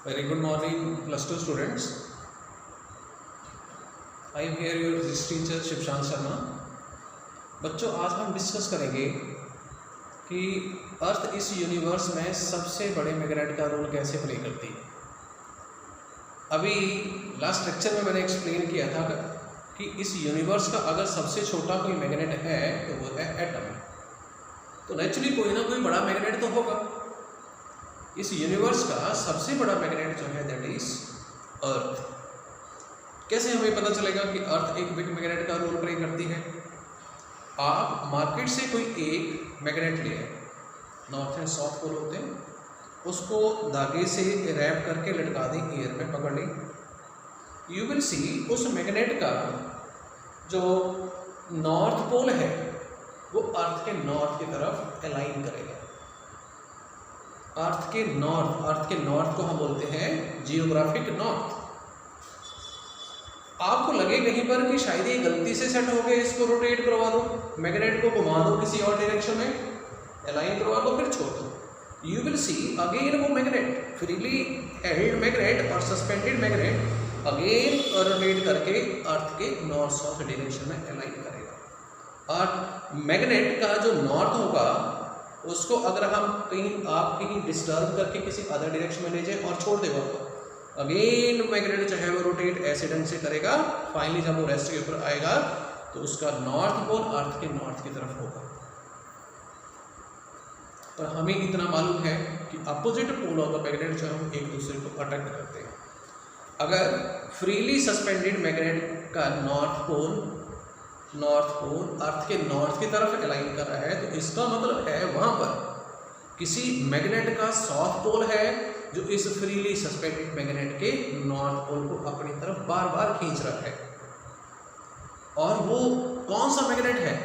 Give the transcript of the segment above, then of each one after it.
Very good morning, plus 2 students. I am here your physics teacher Shivshant Sharma. बच्चों, आज हम discuss करेंगे कि अर्थ इस यूनिवर्स में सबसे बड़े मैग्नेट का रोल कैसे प्ले करती है. अभी लास्ट लेक्चर में मैंने एक्सप्लेन किया था कि इस यूनिवर्स का अगर सबसे छोटा कोई मैग्नेट है तो वो है एटम. तो नेचुरली कोई ना कोई बड़ा मैग्नेट तो होगा. इस यूनिवर्स का सबसे बड़ा मैग्नेट जो है दैट इज अर्थ. कैसे हमें पता चलेगा कि अर्थ एक बिग मैग्नेट का रोल प्ले करती है? आप मार्केट से कोई एक मैग्नेट ले आए, नॉर्थ एंड साउथ पोल होते हैं, उसको धागे से रैप करके लटका दें, एयर में पकड़ लें. यू विल सी उस मैग्नेट का जो नॉर्थ पोल है वो अर्थ के नॉर्थ की तरफ अलाइन करेगा. अर्थ के नॉर्थ को हम बोलते हैं जियोग्राफिक नॉर्थ. आपको लगे कहीं पर कि शायद ये गलती से सेट हो गए, इसको रोटेट करवा दो, मैग्नेट को घुमा दो किसी और डायरेक्शन में, अलाइन करवा दो, फिर छोड़ दो. यू विल सी अगेन वो मैग्नेट, फ्रीली हेल्ड मैग्नेट और सस्पेंडेड मैग्नेट अगेन रोटेट करके अर्थ के नॉर्थ साउथ डायरेक्शन में अलाइन करेगा. और मैग्नेट का जो नॉर्थ होगा उसको अगर हम आप कहीं डिस्टर्ब करके किसी अदर डायरेक्शन में ले जाए और छोड़ देगा तो अगेन मैग्नेट जो है वो रोटेट ऐसे ढंग से करेगा. फाइनली जब वो रेस्ट के ऊपर आएगा तो उसका नॉर्थ पोल अर्थ के नॉर्थ की तरफ होगा. पर हमें इतना मालूम है कि opposite pole of the magnet जो हम एक दूसरे को अट्रैक्ट करते हैं. अगर फ्रीली सस्पेंडेड मैग्नेट का नॉर्थ पोल अर्थ के नॉर्थ की तरफ अलाइन कर रहा है तो इसका मतलब है वहां पर किसी मैग्नेट का साउथ पोल है जो इस फ्रीली सस्पेंडेड मैग्नेट के नॉर्थ पोल को अपनी तरफ बार बार खींच रहा है. और वो कौन सा मैग्नेट है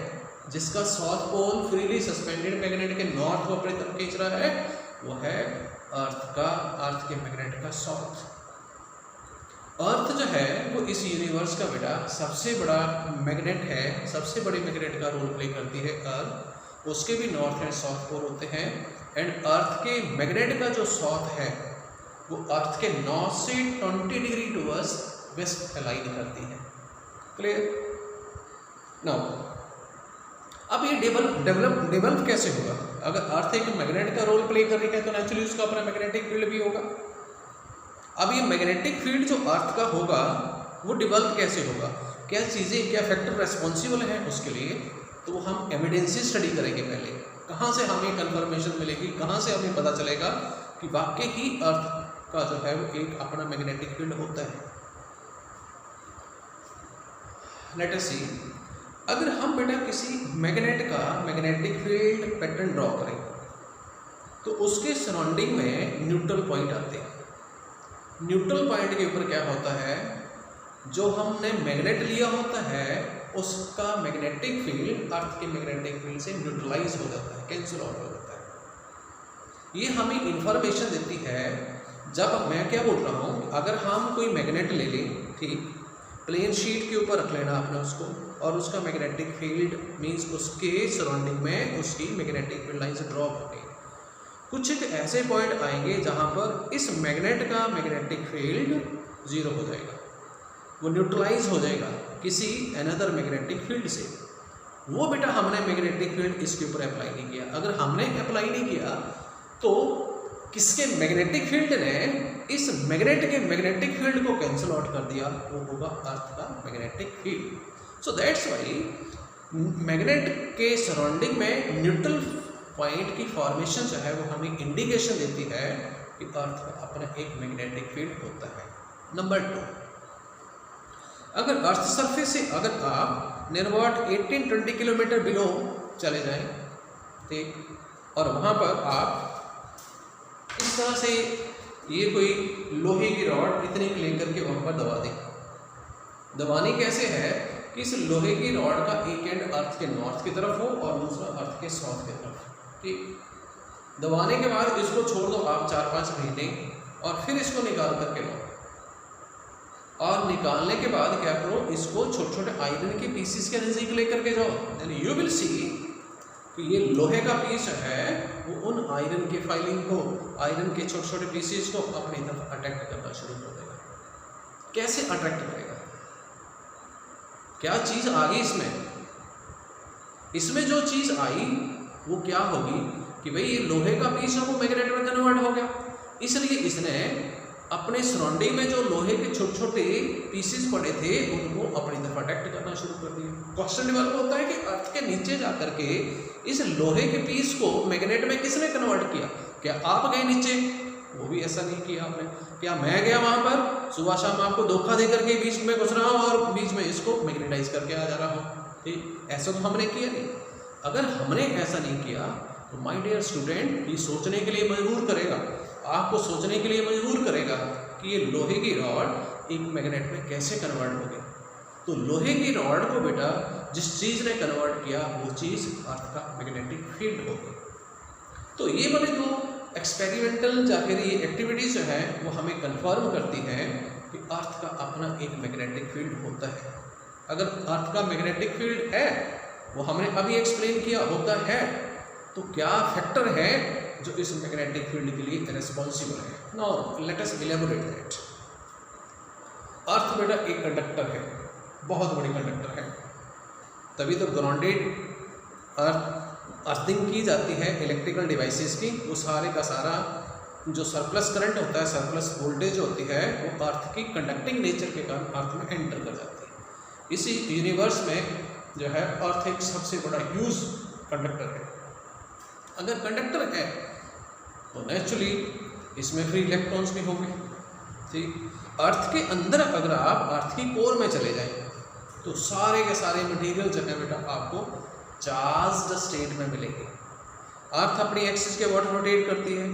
जिसका south pole freely suspended magnet के नॉर्थ को अपनी तरफ खींच रहा है? वो है अर्थ के मैग्नेट का साउथ. अर्थ जो है वो इस यूनिवर्स का बेटा सबसे बड़ा मैग्नेट है, सबसे बड़े मैग्नेट का रोल प्ले करती है अर्थ. उसके भी नॉर्थ एंड साउथ पोल होते हैं एंड अर्थ के मैग्नेट का जो साउथ है वो अर्थ के नॉर्थ से 20 डिग्री टूवर्ड्स वेस्ट अलाइन करती है. क्लियर? नाउ अब ये डेवलप कैसे होगा? अगर अर्थ एक मैग्नेट का रोल प्ले कर रही है तो नेचुरली उसका अपना मैग्नेटिक फील्ड भी होगा. अब ये मैग्नेटिक फील्ड जो अर्थ का होगा वो डेवलप कैसे होगा? क्या चीज़ें, क्या फैक्टर रेस्पॉन्सिबल हैं उसके लिए? तो वो हम एविडेंसेस स्टडी करेंगे. पहले कहाँ से हमें कंफर्मेशन मिलेगी, कहाँ से हमें पता चलेगा कि वाकई ही अर्थ का जो है वो एक अपना मैग्नेटिक फील्ड होता है. लेट अस सी, अगर हम बेटा किसी मैग्नेट का मैग्नेटिक फील्ड पैटर्न ड्रॉ करें तो उसके सराउंडिंग में न्यूट्रल पॉइंट आते हैं. न्यूट्रल पॉइंट के ऊपर क्या होता है, जो हमने मैग्नेट लिया होता है उसका मैग्नेटिक फील्ड अर्थ के मैग्नेटिक फील्ड से न्यूट्रलाइज हो जाता है, कैंसिल आउट हो जाता है. ये हमें इंफॉर्मेशन देती है. जब मैं क्या बोल रहा हूँ, अगर हम कोई मैग्नेट ले लें, ठीक, प्लेन शीट के ऊपर रख लेना आपने उसको, और उसका मैग्नेटिक फील्ड मीन्स उसके सराउंडिंग में उसकी मैग्नेटिक फील्ड लाइन से ड्रॉप हो गई. कुछ एक ऐसे पॉइंट आएंगे जहाँ पर इस मैग्नेट का मैग्नेटिक फील्ड जीरो हो जाएगा, वो न्यूट्रलाइज हो जाएगा किसी अनदर मैग्नेटिक फील्ड से. वो बेटा हमने मैग्नेटिक फील्ड इसके ऊपर अप्लाई नहीं किया. अगर हमने अप्लाई नहीं किया तो किसके मैग्नेटिक फील्ड ने इस मैग्नेट के मैग्नेटिक फील्ड को कैंसिल आउट कर दिया, वो होगा अर्थ का magnetic field. So that's why magnet के सराउंडिंग में न्यूट्रल पॉइंट की फॉर्मेशन जो है वो हमें इंडिकेशन देती है कि अर्थ का अपना एक मैग्नेटिक फील्ड होता है. नंबर 2, अगर अर्थ सरफेस से अगर आप नियर अबाउट 18-20 किलोमीटर बिलो चले जाएं, ठीक, और वहाँ पर आप इस तरह से ये कोई लोहे की रॉड इतनी लेकर के वहाँ पर दबा दें. दबानी कैसे है कि इस लोहे की रॉड का एक एंड अर्थ के नॉर्थ की तरफ हो और दूसरा अर्थ के साउथ की तरफ. ठीक, दबाने के बाद इसको छोड़ दो आप 4-5 महीने और फिर इसको निकाल करके लो, और निकालने के बाद क्या करो, इसको छोटे छोटे आयरन के पीसीस के नज़दीक लेकर के जाओ. देन यू विल सी कि ये लोहे का पीस है वो उन आयरन के फाइलिंग को, आयरन के छोटे छोटे पीसेस को अपनी तरफ अट्रैक्ट करना शुरू कर देगा। कैसे अट्रैक्ट करेगा, क्या चीज आ गई इसमें जो चीज आई वो क्या होगी कि भाई ये लोहे का पीस है वो मैग्नेट में कन्वर्ट हो गया, इसलिए इसने अपने सराउंडिंग में जो लोहे के छोटे छोटे पीसेस पड़े थे उनको अपनी तरफ अट्रैक्ट करना शुरू कर दिया। क्वेश्चन डेवलप होता है कि अर्थ के नीचे जाकर के इस लोहे के पीस को मैग्नेट में किसने कन्वर्ट किया? क्या आप गए नीचे? वो भी ऐसा नहीं किया आपने। क्या मैं गया वहां पर सुबह शाम आपको धोखा दे करके बीच में घुस रहा हूँ और बीच में इसको मैग्नेटाइज करके आ जा रहा हूँ? ठीक, ऐसा तो हमने किया नहीं। अगर हमने ऐसा नहीं किया तो माय डियर स्टूडेंट ये सोचने के लिए मजबूर करेगा, आपको सोचने के लिए मजबूर करेगा कि ये लोहे की रॉड एक मैग्नेट में कैसे कन्वर्ट होगी। तो लोहे की रॉड को बेटा जिस चीज़ ने कन्वर्ट किया वो चीज़ अर्थ का मैग्नेटिक फील्ड होगी। तो ये वाले जो एक्सपेरिमेंटल या फिर ये एक्टिविटीज जो है वो हमें कंफर्म करती हैं कि अर्थ का अपना एक मैग्नेटिक फील्ड होता है। अगर अर्थ का मैग्नेटिक फील्ड है वो हमने अभी एक्सप्लेन किया होता है, तो क्या फैक्टर है जो इस मैग्नेटिक फील्ड के लिए रिस्पॉन्सिबल है? Now let us elaborate that. Earth बेटा एक कंडक्टर है, बहुत बड़ी कंडक्टर है, तभी तो ग्राउंडेड अर्थिंग की जाती है इलेक्ट्रिकल डिवाइसेस की। वो सारे का सारा जो सरप्लस करंट होता है, सरप्लस वोल्टेज होती है, वो अर्थ की कंडक्टिंग नेचर के कारण अर्थ में एंटर कर जाती है। इसी यूनिवर्स में जो है अर्थ एक सबसे बड़ा ह्यूज कंडक्टर है। अगर कंडक्टर है तो नेचुरली इसमें फ्री इलेक्ट्रॉन्स भी होंगे। ठीक, अर्थ के अंदर अगर आप अर्थ की कोर में चले जाएं तो सारे के सारे मटेरियल जो है बेटा आपको चार्ज्ड स्टेट में मिलेंगे। अर्थ अपनी एक्सिस के अबाउट रोटेट करती है,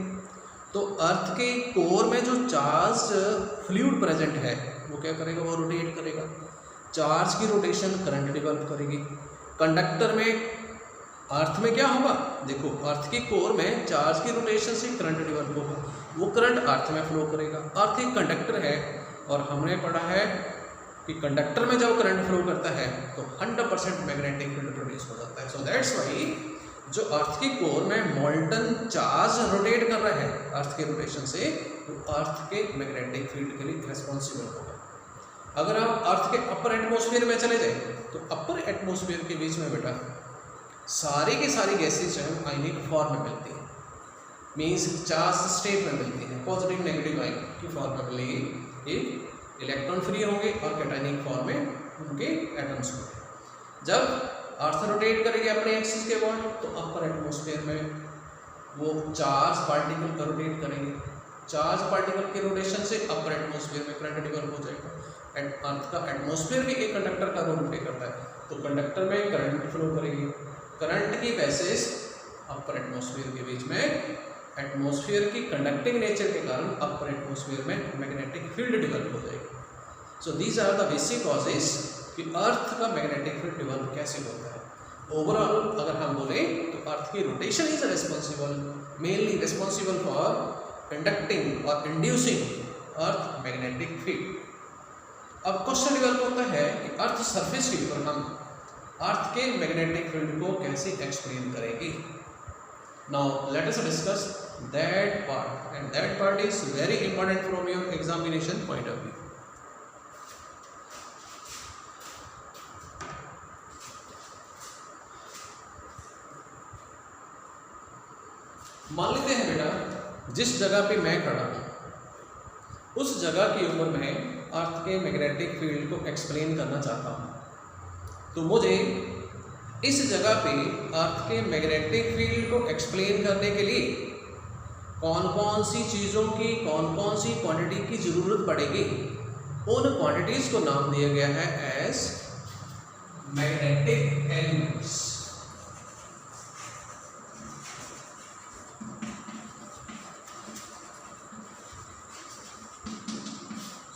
तो अर्थ के कोर में जो चार्ज्ड फ्लूइड प्रेजेंट है वो क्या करेगा, वो रोटेट करेगा। चार्ज की रोटेशन करंट डेवलप करेगी। कंडक्टर में अर्थ में क्या होगा, देखो अर्थ की कोर में चार्ज की रोटेशन से करंट डेवलप होगा, वो करंट अर्थ में फ्लो करेगा। अर्थ एक कंडक्टर है और हमने पढ़ा है कि कंडक्टर में जब करंट फ्लो करता है तो 100% मैग्नेटिक फील्ड प्रोड्यूस हो जाता है। सो दैट्स वाई जो अर्थ की कोर में मोल्टन चार्ज रोटेट कर रहा है अर्थ के रोटेशन से, तो अर्थ के मैग्नेटिक फील्ड के लिए रिस्पॉन्सिबल होगा। अगर आप अर्थ के अपर एटमॉस्फेयर में चले जाए तो अपर एटमॉस्फेयर के बीच में बेटा सारी की सारी गैसेज जो है आयनिक फॉर्म में मिलती है, मीन्स चार्ज स्टेट में मिलती है, पॉजिटिव नेगेटिव आयन की फॉर्म में मिलेगी। एक इलेक्ट्रॉन फ्री होंगे और कैटायनिक फॉर्म में उनके एटम्स होंगे। जब अर्थ रोटेट करेगी अपने एक्सिस के अबाउट तो अपर एटमॉस्फेयर में वो चार्ज पार्टिकल का रोटेट करेंगे। चार्ज पार्टिकल के रोटेशन से अपर एटमॉस्फेयर में करंट डेवलप हो जाएगा। एंड अर्थ का एटमॉस्फेयर भी एक कंडक्टर का रोल प्ले करता है, तो कंडक्टर में करंट फ्लो करेगी। करंट की बेसिस अपर एटमॉस्फेयर के बीच में एटमॉस्फेयर की कंडक्टिंग नेचर के कारण अपर एटमॉस्फेयर में मैग्नेटिक फील्ड डेवलप हो जाएगी। So these are the basic causes कि अर्थ का मैग्नेटिक फील्ड डेवलप कैसे होता है। ओवरऑल अगर हम बोले तो अर्थ की rotation is responsible, mainly responsible for conducting और इंड्यूसिंग अर्थ मैग्नेटिक फील्ड। अब क्वेश्चन डेवलप होता है कि अर्थ सरफेस के ऊपर हम अर्थ के मैग्नेटिक फील्ड को कैसे एक्सप्लेन करेंगे। Now let us discuss that part, and that part is very important from your examination point of view. मान लेते हैं बेटा जिस जगह पे मैं खड़ा हूं उस जगह के ऊपर मैं अर्थ के मैग्नेटिक फील्ड को एक्सप्लेन करना चाहता हूं, तो मुझे इस जगह पे अर्थ के मैग्नेटिक फील्ड को एक्सप्लेन करने के लिए कौन कौन सी चीज़ों की, कौन कौन सी क्वांटिटी की ज़रूरत पड़ेगी, उन क्वांटिटीज़ को नाम दिया गया है as magnetic elements.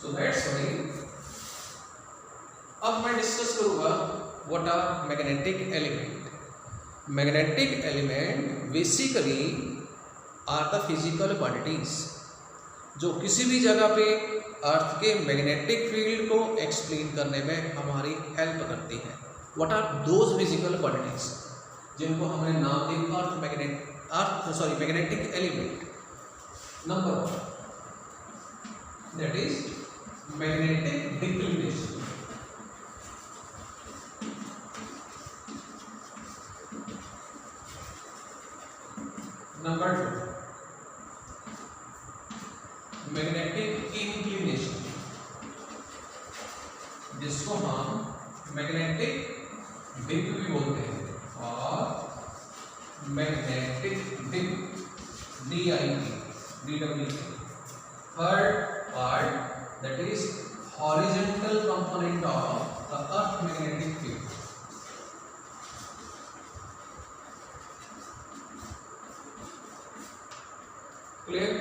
So that's why अब मैं डिस्कस करूंगा what are magnetic element. Magnetic element basically are the physical quantities जो किसी भी जगह पे अर्थ के मैग्नेटिक फील्ड को एक्सप्लेन करने में हमारी हेल्प करती हैं। What are those physical quantities? जिनको हमने नाम दिया magnetic element. Number 1 that is magnetic declination. Number 2 magnetic inclination, जिसको हम मैग्नेटिक डिप भी बोलते हैं, और magnetic dip DIP। Third part that is horizontal component of the earth magnetic field. Clear?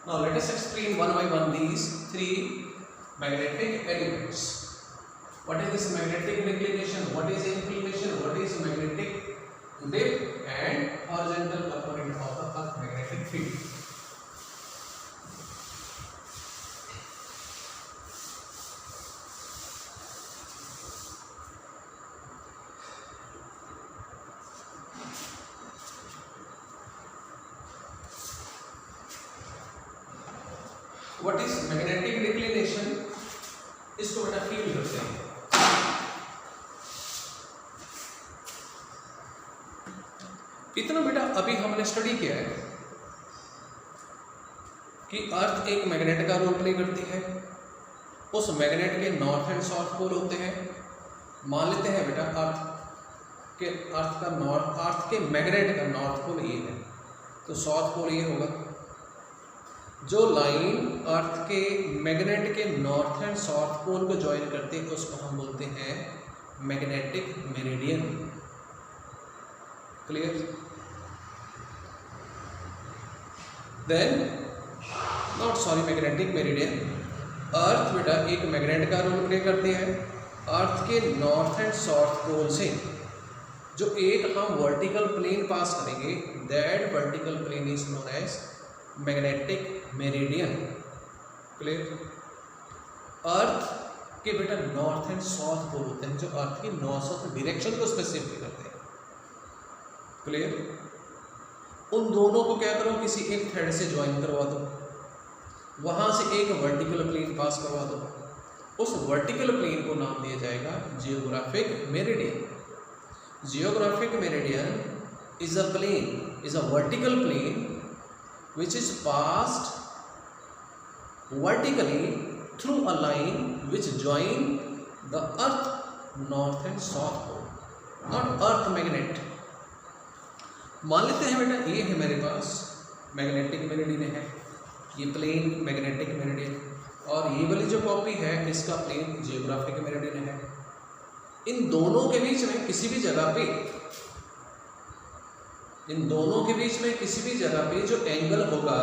Now let us explain one by one these three magnetic elements. What is this magnetic declination? What is inclination? What is magnetic dip? And horizontal component of the earth magnetic field. What is magnetic declination? इसको बेटा feel करते हैं। इतना बेटा अभी हमने study किया है कि अर्थ एक मैग्नेट का रोल प्ले करती है। उस मैग्नेट के नॉर्थ एंड साउथ पोल होते हैं। मान लेते हैं बेटा अर्थ के मैग्नेट का नॉर्थ पोल ये है, तो साउथ पोल ये होगा। जो लाइन अर्थ के मैग्नेट के नॉर्थ एंड साउथ पोल को ज्वाइन करते हैं उसको हम बोलते हैं magnetic meridian. Clear? Then magnetic meridian. Earth बेटा एक मैग्नेट का रोल प्ले करती है। अर्थ के नॉर्थ एंड साउथ पोल से जो एक हम वर्टिकल प्लेन पास करेंगे, that vertical plane is known as magnetic meridian. Clear? Earth के बेटा नॉर्थ एंड साउथ पोल होते हैं जो अर्थ की नॉर्थ साउथ डायरेक्शन को स्पेसिफाई करते हैं। क्लियर? उन दोनों को क्या करो, किसी एक थ्रेड से ज्वाइन करवा दो, वहां से एक वर्टिकल प्लेन पास करवा दो। उस वर्टिकल प्लेन को नाम दिया जाएगा geographic meridian. Geographic meridian is a vertical plane which is passed vertically through a line which join the earth north and south pole, not earth magnet। मान लेते हैं बेटा ये है मेरे पास मैग्नेटिक मेरिडियन है, ये प्लेन मैग्नेटिक मेरिडियन, और ये वाली जो कॉपी है इसका प्लेन जियोग्राफिक मेरिडियन है। इन दोनों के बीच में किसी भी जगह पे जो एंगल होगा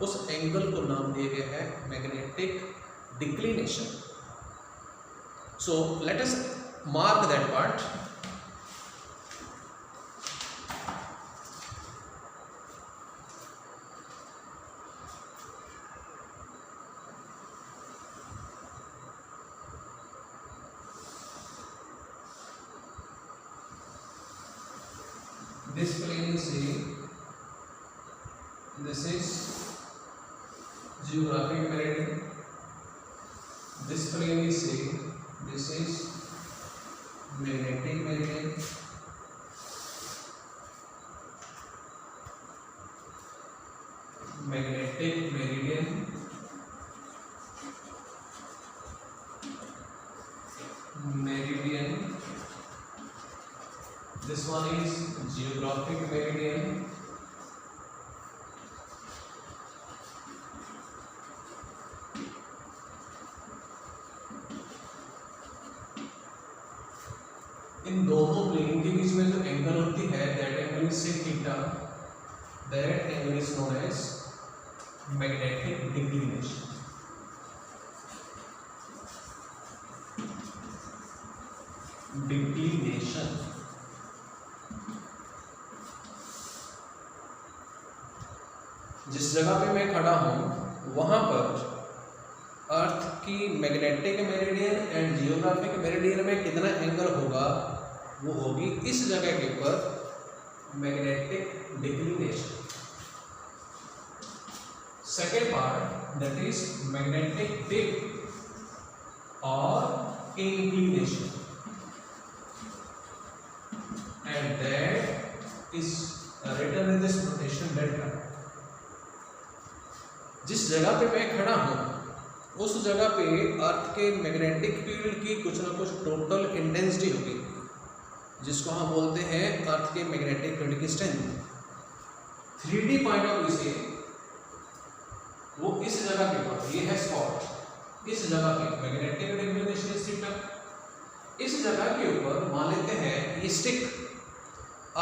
उस एंगल को नाम दिया गया है magnetic declination. So let us mark that part. This plane is A, this is geographic meridian, this plane is A, this is magnetic meridian, meridian, this one is geographic meridian, इन दोनों plane के बीच में जो angle होती है that angle is sin theta, that angle is known as magnetic declination. जिस जगह पे मैं खड़ा हूं वहां पर अर्थ की magnetic meridian and geographic meridian में कितना एंगल होगा, वो होगी इस जगह के ऊपर magnetic declination. Second part, that is magnetic dip or inclination, and that is written in this notation delta. जिस जगह पे मैं खड़ा हूँ उस जगह पे अर्थ के मैग्नेटिक फील्ड की कुछ ना कुछ टोटल इंटेंसिटी होगी, जिसको हम बोलते हैं अर्थ के मैग्नेटिक फील्ड की strength. 3D point of view से वो इस जगह के ऊपर, ये है स्पॉट, इस जगह पे मैग्नेटिक डिक्लिनेशन इज थीटा, इस जगह के ऊपर मान लेते हैं ये स्टिक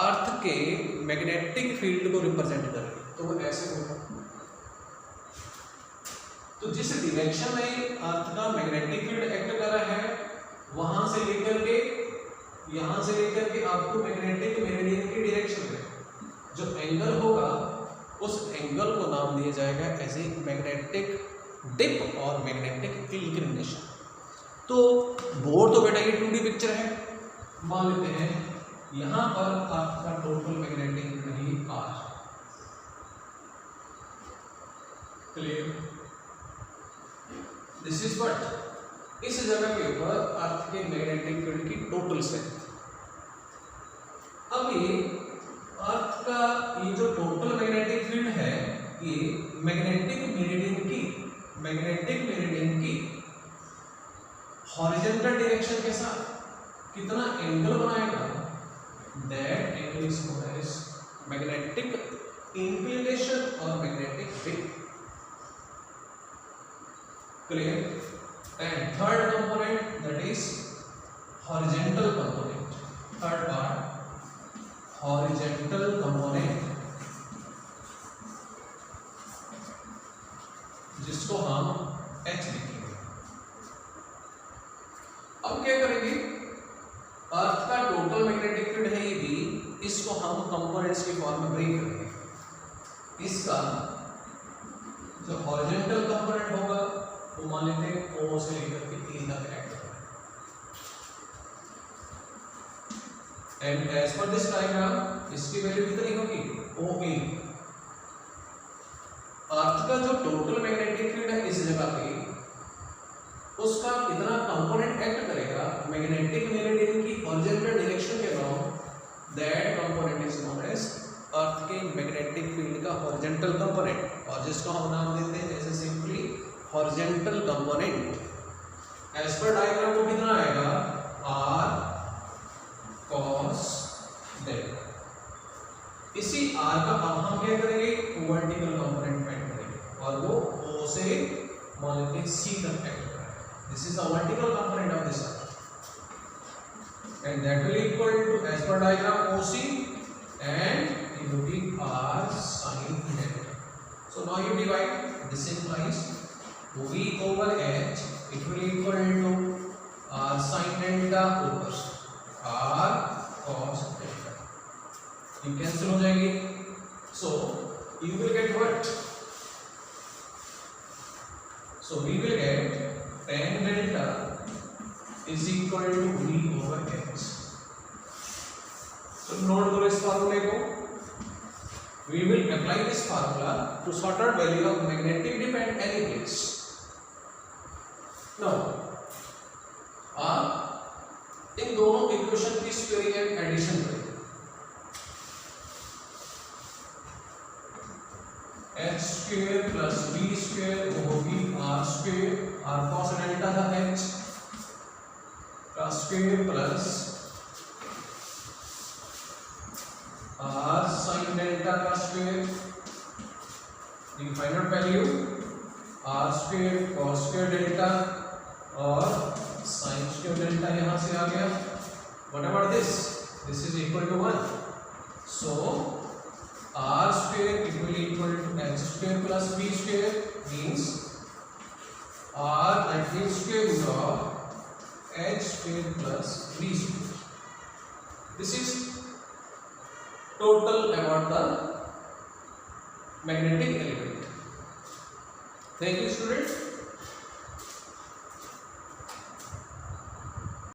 अर्थ के मैग्नेटिक फील्ड को रिप्रेजेंट कर रही है, तो वो ऐसे होगा। तो जिस डायरेक्शन में अर्थ का मैग्नेटिक फील्ड एक्ट कर रहा है वहां से लेकर के यहां से लेकर के आपको मैग्नेटिक मेरिडियन की डायरेक्शन में जो एंगल होगा उस एंगल को नाम दिया जाएगा एज ए मैग्नेटिक डिप और मैग्नेटिक इंक्लिनेशन। तो बोर्ड तो बेटा ये 2D पिक्चर है, मान लेते हैं यहां पर आपका टोटल मैग्नेटिक फील्ड नहीं R, clear? This is what, इस जगह के ऊपर अर्थ के मैग्नेटिक फील्ड की टोटल स्ट्रेंथ। अब ये अर्थ का ये जो टोटल मैग्नेटिक फील्ड है ये मैग्नेटिक मेरिडियन की हॉरिजॉन्टल डायरेक्शन के साथ कितना एंगल बनाएगा, that angle is known as magnetic inclination और magnetic dip, clear? And third component that is horizontal component, third part horizontal component, जिसको हम H लिखेंगे। अब क्या करेंगे, अर्थ का टोटल मैग्नेटिक फील्ड है ये भी, इसको हम कंपोनेंट्स के फॉर्म में ब्रेक करेंगे। इसका जो हॉरिजॉन्टल कंपोनेंट होगा वो मान लेते हैं O से लेकर के E तक एक्ट कर रहा है, and as per this diagram इसकी वैल्यू कितनी होगी, OA। अर्थ का जो टोटल मैग्नेटिक फील्ड है इस जगह पे उसका कितना कंपोनेंट एक्ट करेगा मैग्नेटिक मेरिडियन की हॉरिजॉन्टल डायरेक्शन के around, that component is known as earth के मैग्नेटिक फील्ड का हॉरिजॉन्टल कंपोनेंट, और जिसको हम नाम देते हैं जैसे simply horizontal component. As per diagram को कितना आएगा, R cos डेल्टा। इसी R का अब हम क्या करेंगे, वर्टिकल कंपोनेंट फाइंड करेंगे और वो O से मान लेते हैं C तक एक्ट कर रहा है। This is the vertical component of this and that will equal to as per diagram OC and it will be R sin delta. So now you divide, this implies V over H, it will equal to R sin delta over R cos delta. You cancel हो जाएंगे, so you will get what? So we will get tan delta is equal to V over H. So note करो इस फार्मूले को, we will apply this formula to sort out value of magnetic dip at any place. Now आप इन दोनों equation की squaring and addition करें, h square plus b square वो होगी r square, r cos delta था h का square plus r sin delta का square, the final value r square cos square delta और sin स्क्वायर डेल्टा यहां से आ गया। What about this is equal to 1, so r square it will equal to h square plus b square means r that is square root of h square plus b square. This is total about the magnetic element. Thank you students.